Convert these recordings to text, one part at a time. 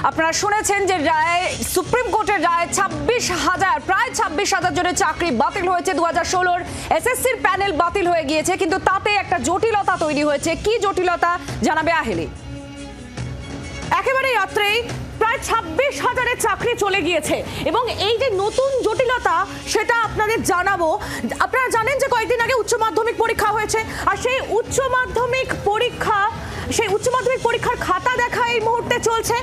আপনারা শুনেছেন যে রায়, সুপ্রিম কোর্টের রায় প্রায় 26,000 জনের চাকরি বাতিল হয়েছে। 2016-র এসএসসির প্যানেল বাতিল হয়ে গিয়েছে, কিন্তু তাতে একটা জটিলতা তৈরি হয়েছে। কি জটিলতা জানাবে আহেলি। একেবারে রাত্রেই প্রায় 26,000-এর চাকরি চলে গিয়েছে এবং এই যে নতুন জটিলতা সেটা আপনাদের জানাবো। আপনারা জানেন যে কয়েকদিন আগে উচ্চ মাধ্যমিক পরীক্ষা হয়েছে, আর সেই উচ্চ মাধ্যমিক পরীক্ষার খাতা দেখা এই মুহূর্তে চলছে।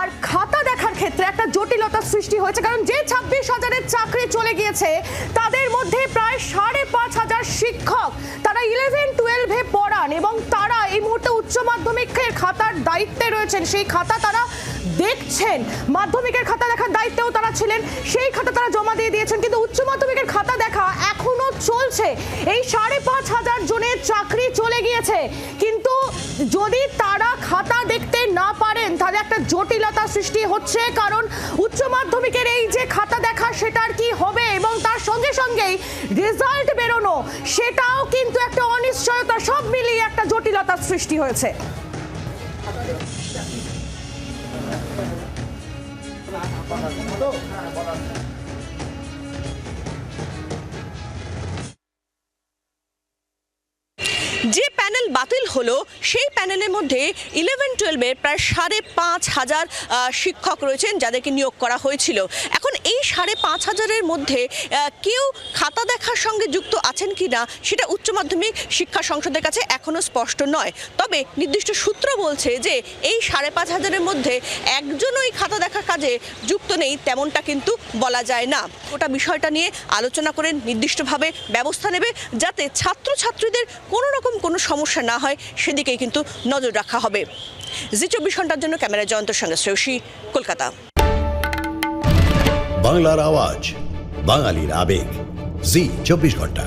আর খাতা দেখার ক্ষেত্রে একটা জটিলতা সৃষ্টি হয়েছে, কারণ যে 26,000-এর চাকরি চলে গিয়েছে তাদের মধ্যে প্রায় 5,500 শিক্ষক, তারা 11-12-এ পড়ান এবং তারা এই মুহূর্তে উচ্চ মাধ্যমিকের খাতার দায়িত্বে রয়েছেন। সেই খাতা তারা দেখছেন, মাধ্যমিকের খাতা দেখার দায়িত্বেও তারা ছিলেন, সেই খাতা তারা জমা দিয়ে দিয়েছেন, কিন্তু উচ্চ মাধ্যমিকের খাতা দেখা এখনো চলছে। এই 5,500 জনের চাকরি চলে গিয়েছে, কিন্তু যদি তারা খাতা দেখতে না পারেন তাহলে একটা জটিলতা সৃষ্টি হচ্ছে, কারণ উচ্চ মাধ্যমিকের এই যে খাতা দেখা সেটার কি হবে এবং তার সঙ্গে সঙ্গেই রেজাল্ট বেরোনো সেটাও কিন্তু একটা অনিশ্চয়তা, সব মিলিয়ে একটা জটিলতা সৃষ্টি হয়েছে। যে প্যানেল বাতিল হলো সেই প্যানেলের মধ্যে 11-12-এর প্রায় 5,500 শিক্ষক রয়েছেন যাদেরকে নিয়োগ করা হয়েছিল। এখন এই 5,500-এর মধ্যে কেউ খাতা দেখার সঙ্গে যুক্ত আছেন কি না সেটা উচ্চ মাধ্যমিক শিক্ষা সংসদের কাছে এখনও স্পষ্ট নয়। তবে নির্দিষ্ট সূত্র বলছে যে এই 5,500-এর মধ্যে একজনও এই খাতা দেখার কাজে যুক্ত নেই, তেমনটা কিন্তু বলা যায় না। ওটা বিষয়টা নিয়ে আলোচনা করে নির্দিষ্টভাবে ব্যবস্থা নেবে যাতে ছাত্রছাত্রীদের কোনো সমস্যা না হয়, সেদিকেই কিন্তু নজর রাখা হবে। জি24 ঘন্টার জন্য ক্যামেরা জয়ন্তর সঙ্গে শ্রেয়সী, কলকাতা। বাংলার আওয়াজ, বাঙালির আবেগ, জি24 ঘন্টা।